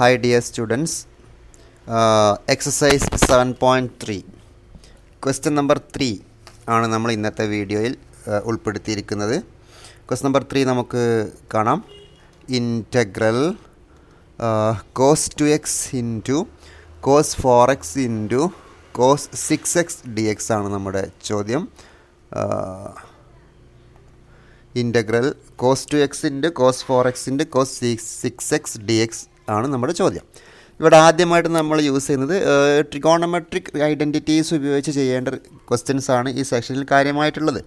Hi dear students, exercise 7.3 question number 3 ആണ് നമ്മൾ ഇന്നത്തെ വീഡിയോയിൽ ഉൾപ്പെടുത്തിയിരിക്കുന്നത്. ക്വസ്റ്റ്യൻ നമ്പർ 3 നമുക്ക് കാണാം. Integral cos 2x into cos 4x into cos 6x dx ആണ് നമ്മുടെ ചോദ്യം. Integral cos 2x into cos 4x into cos 6x dx ആണ് നമ്മുടെ ചോദ്യം. ഇവിടെ ആദ്യമായിട്ട് നമ്മൾ യൂസ് ചെയ്യുന്നത് ട്രിഗോണോമെട്രിക് ഐഡൻറ്റിറ്റീസ് ഉപയോഗിച്ച് ചെയ്യേണ്ട ക്വസ്റ്റ്യൻസ് ആണ് ഈ സെക്ഷനിൽ കാര്യമായിട്ടുള്ളത്.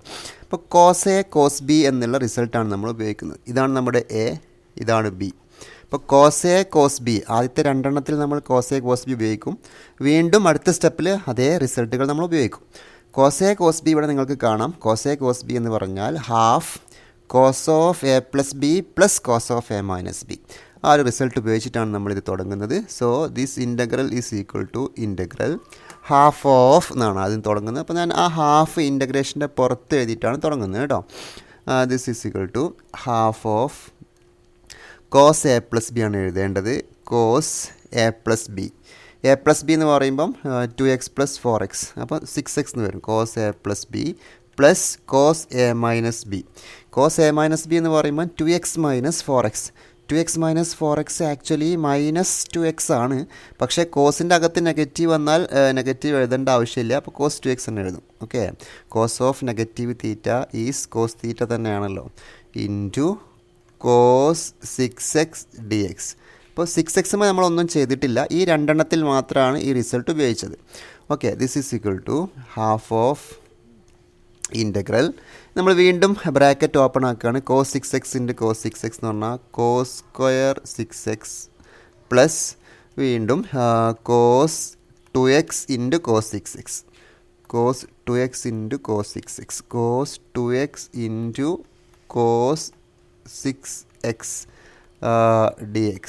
അപ്പോൾ കോസ് എ കോസ് ബി എന്നുള്ള റിസൾട്ടാണ് നമ്മൾ ഉപയോഗിക്കുന്നത്. ഇതാണ് നമ്മുടെ എ, ഇതാണ് ബി. അപ്പോൾ കോസ് എ കോസ് ബി ആദ്യത്തെ രണ്ടെണ്ണത്തിൽ നമ്മൾ കോസ് എ കോസ് ബി ഉപയോഗിക്കും. വീണ്ടും അടുത്ത സ്റ്റെപ്പിൽ അതേ റിസൾട്ടുകൾ നമ്മൾ ഉപയോഗിക്കും. കോസ് എ കോസ് ബി ഇവിടെ നിങ്ങൾക്ക് കാണാം. കോസ് എ കോസ് ബി എന്ന് പറഞ്ഞാൽ half cos of A plus B plus cos of A minus B. ആ ഒരു റിസൾട്ട് ഉപയോഗിച്ചിട്ടാണ് നമ്മളിത് തുടങ്ങുന്നത്. So this integral is equal to integral half of എന്നാണ് ആദ്യം തുടങ്ങുന്നത്. അപ്പോൾ ഞാൻ ആ ഹാഫ് ഇൻ്റഗ്രേഷൻ്റെ പുറത്ത് എഴുതിയിട്ടാണ് തുടങ്ങുന്നത് കേട്ടോ. This is equal to half of cos A plus B ആണ് എഴുതേണ്ടത്. Cos A plus B, A plus B എന്ന് പറയുമ്പം 2x പ്ലസ് 4x, അപ്പോൾ 6x എന്ന് വരും. Cos A plus B plus cos A minus B. Cos A minus B എന്ന് പറയുമ്പോൾ 2x minus 4x. 2x minus 4x actually minus 2x ആണ്. പക്ഷേ കോസിൻ്റെ അകത്ത് നെഗറ്റീവ് വന്നാൽ നെഗറ്റീവ് എഴുതേണ്ട ആവശ്യമില്ല. അപ്പോൾ കോസ് 2x എന്ന് എഴുതും. Okay, cos of negative theta is cos theta തന്നെയാണല്ലോ, ഇൻറ്റു കോസ് 6x dx. അപ്പോൾ 6x നമ്മളൊന്നും ചെയ്തിട്ടില്ല, ഈ രണ്ടെണ്ണത്തിൽ മാത്രമാണ് ഈ റിസൾട്ട് ഉപയോഗിച്ചത്. Okay, this is equal to half of integral. നമ്മൾ വീണ്ടും ബ്രാക്കറ്റ് ഓപ്പൺ ആക്കുകയാണ്. Cos 6x into cos 6x എന്ന് പറഞ്ഞാൽ കോസ് സ്ക്വയർ 6x പ്ലസ് വീണ്ടും cos 2x into cos 6x. Cos 2x into cos 6x, cos 2x into cos 6x dx.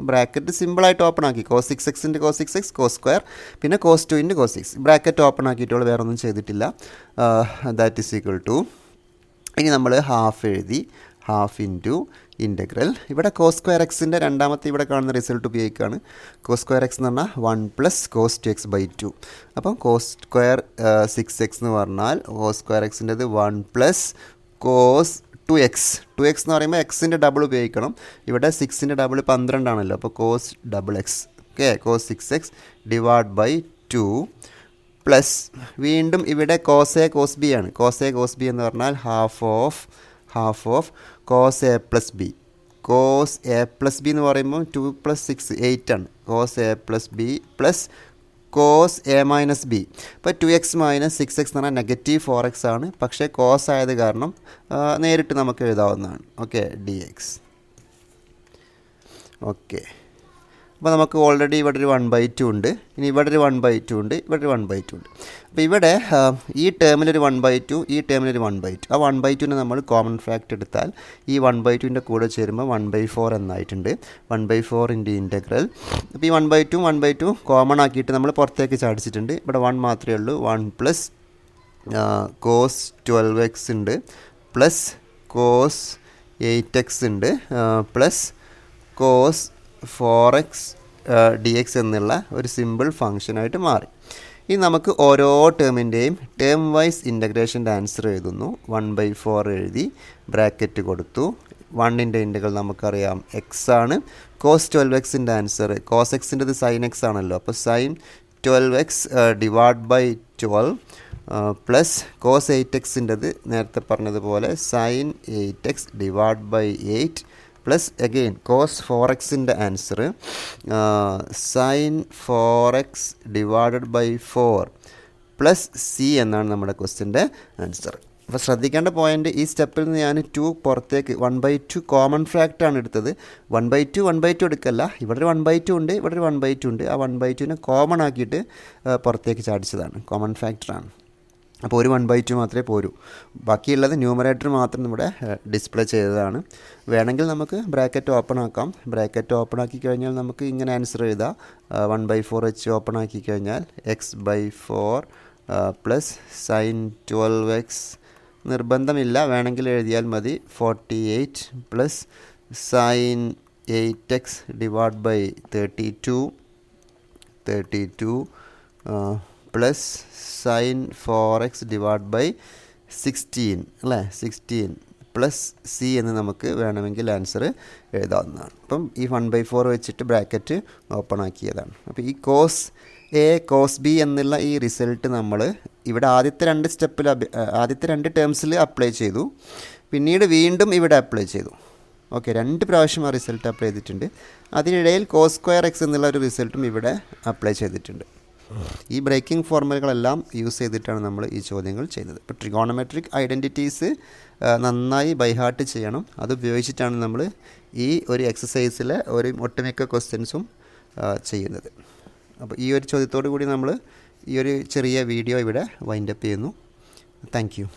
Bracket സിമ്പിളായിട്ട് open ആക്കി. Cos 6x into cos 6x cos square, പിന്നെ cos 2 into cos 6. Bracket open ആക്കിയിട്ടുള്ള വേറെ ഒന്നും ചെയ്തിട്ടില്ല. That is equal to, ഇനി നമ്മൾ half എഴുതി, ഹാഫ് ഇൻറ്റു ഇൻ്റഗ്രൽ. ഇവിടെ കോസ് സ്ക്വയർ എക്സിൻ്റെ രണ്ടാമത്തെ ഇവിടെ കാണുന്ന റിസൾട്ട് ഉപയോഗിക്കുകയാണ്. കോസ് സ്ക്വയർ എക്സ് എന്ന് പറഞ്ഞാൽ 1 പ്ലസ് കോസ് 2x ബൈ 2. അപ്പം കോസ് സ്ക്വയർ 6x എന്ന് പറഞ്ഞാൽ കോസ് സ്ക്വയർ എക്സിൻ്റെത് 1 പ്ലസ് കോസ് 2x. 2x എന്ന് പറയുമ്പോൾ എക്സിൻ്റെ ഡബിൾ ഉപയോഗിക്കണം. ഇവിടെ 6ൻ്റെ ഡബിൾ 12 ആണല്ലോ, അപ്പോൾ cos double x. Okay, cos 6x divide by 2 plus വീണ്ടും ഇവിടെ കോസ് എ കോസ് ബി ആണ്. കോസ് എ കോസ് ബി എന്ന് പറഞ്ഞാൽ half of cos A plus B. Cos A plus B എന്ന് പറയുമ്പോൾ 2 പ്ലസ് 6 8 ആണ്. Cos A plus B plus cos A minus B. ഇപ്പോൾ 2x minus 6x എന്ന് പറഞ്ഞാൽ negative 4x ആണ്. പക്ഷേ കോസ് ആയത് കാരണം നേരിട്ട് നമുക്ക് എഴുതാവുന്നതാണ്. Okay, dx. ഓക്കെ, അപ്പോൾ നമുക്ക് ഓൾറെഡി ഇവിടെ ഒരു 1/2 ഉണ്ട്, ഇനി ഇവിടെ ഒരു 1/2 ഉണ്ട്, ഇവിടെ ഒരു 1/2 ഉണ്ട്. അപ്പോൾ ഇവിടെ ഈ ടേമിലൊരു 1/2, ഈ ടേമിലൊരു 1/2. ആ 1/2നെ നമ്മൾ കോമൺ ഫാക്ട് എടുത്താൽ ഈ 1/2ൻ്റെ കൂടെ ചേരുമ്പോൾ 1/4 എന്നായിട്ടുണ്ട്. 1/4 ഇൻറ്റു ഇൻ്റഗ്രൽ. അപ്പോൾ ഈ 1/2 കോമൺ ആക്കിയിട്ട് നമ്മൾ പുറത്തേക്ക് ചാടിച്ചിട്ടുണ്ട്. ഇവിടെ 1 മാത്രമേ ഉള്ളൂ. 1 പ്ലസ് കോസ് 12x ഉണ്ട്, പ്ലസ് കോസ് 8x ഉണ്ട്, പ്ലസ് കോസ് 4x dx എന്നുള്ള ഒരു സിമ്പിൾ ഫംഗ്ഷനായിട്ട് മാറി. ഇനി നമുക്ക് ഓരോ ടേമിൻ്റെയും ടേം വൈസ് ഇൻ്റഗ്രേഷൻ്റെ ആൻസർ എഴുതുന്നു. 1/4 എഴുതി, ബ്രാക്കറ്റ് കൊടുത്തു. 1ൻ്റെ ഇൻ്റഗ്രൽ നമുക്കറിയാം x ആണ്. കോസ് 12xൻ്റെ ആൻസർ, കോസ് എക്സിൻ്റെത് സൈൻ എക്സ് ആണല്ലോ, അപ്പോൾ sine 12x divide by 12 plus cos 8xൻ്റെത് നേരത്തെ പറഞ്ഞതുപോലെ sine 8x divide by 8 plus again cos 4xൻ്റെ answer sine 4x divided by 4 plus C എന്നാണ് നമ്മുടെ ക്വസ്റ്റ്യൻ്റെ ആൻസർ. അപ്പോൾ ശ്രദ്ധിക്കേണ്ട പോയിൻ്റ്, ഈ സ്റ്റെപ്പിൽ നിന്ന് ഞാൻ 2 പുറത്തേക്ക് 1/2 കോമൺ ഫാക്റ്റാണ് എടുത്തത്. 1/2 എടുക്കല്ല, ഇവിടെ ഒരു 1/2 ഉണ്ട്, ഇവിടെ ഒരു 1/2 ഉണ്ട്. ആ 1/2നെ കോമൺ ആക്കിയിട്ട് പുറത്തേക്ക് ചാടിച്ചതാണ്, കോമൺ ഫാക്ടറാണ്. അപ്പോൾ ഒരു 1/2 മാത്രമേ പോരൂ. ബാക്കിയുള്ളത് ന്യൂമറേറ്റർ മാത്രം ഇവിടെ ഡിസ്പ്ലേ ചെയ്തതാണ്. വേണമെങ്കിൽ നമുക്ക് ബ്രാക്കറ്റ് ഓപ്പൺ ആക്കാം. ബ്രാക്കറ്റ് ഓപ്പൺ ആക്കി കഴിഞ്ഞാൽ നമുക്ക് ഇങ്ങനെ ആൻസർ എഴുതാം. 1/4 വെച്ച് ഓപ്പൺ ആക്കി കഴിഞ്ഞാൽ x/4 പ്ലസ് സൈൻ 12x നിർബന്ധമില്ല, വേണമെങ്കിൽ എഴുതിയാൽ മതി. 48 plus sine 8x divide by 32 plus sine 4x divide by 16 അല്ലേ 16 പ്ലസ് സി എന്ന് നമുക്ക് വേണമെങ്കിൽ ആൻസർ എഴുതാവുന്നതാണ്. അപ്പം ഈ 1/4 വെച്ചിട്ട് ബ്രാക്കറ്റ് ഓപ്പൺ ആക്കിയതാണ്. അപ്പോൾ ഈ കോസ് എ കോസ് ബി എന്നുള്ള ഈ റിസൾട്ട് നമ്മൾ ഇവിടെ ആദ്യത്തെ 2 സ്റ്റെപ്പിൽ ആദ്യത്തെ 2 ടേംസിൽ അപ്ലൈ ചെയ്തു, പിന്നീട് വീണ്ടും ഇവിടെ അപ്ലൈ ചെയ്തു. ഓക്കെ, 2 പ്രാവശ്യം ആ റിസൾട്ട് അപ്ലൈ ചെയ്തിട്ടുണ്ട്. അതിനിടയിൽ കോസ് സ്ക്വയർ എക്സ് എന്നുള്ള ഒരു റിസൾട്ടും ഇവിടെ അപ്ലൈ ചെയ്തിട്ടുണ്ട്. ഈ ബ്രേക്കിംഗ് ഫോർമുലകളെല്ലാം യൂസ് ചെയ്തിട്ടാണ് നമ്മൾ ഈ ചോദ്യങ്ങൾ ചെയ്യുന്നത്. ഇപ്പോൾ ട്രിഗോണമെട്രിക് ഐഡൻറ്റിറ്റീസ് നന്നായി ബൈഹാർട്ട് ചെയ്യണം. അത് ഉപയോഗിച്ചിട്ടാണ് നമ്മൾ ഈ ഒരു എക്സസൈസിലെ ഒരു ഒട്ടുമിക്ക ക്വസ്റ്റ്യൻസും ചെയ്യുന്നത്. അപ്പോൾ ഈ ഒരു ചോദ്യത്തോടു കൂടി നമ്മൾ ഈ ഒരു ചെറിയ വീഡിയോ ഇവിടെ വൈൻഡപ്പ് ചെയ്യുന്നു. Thank you.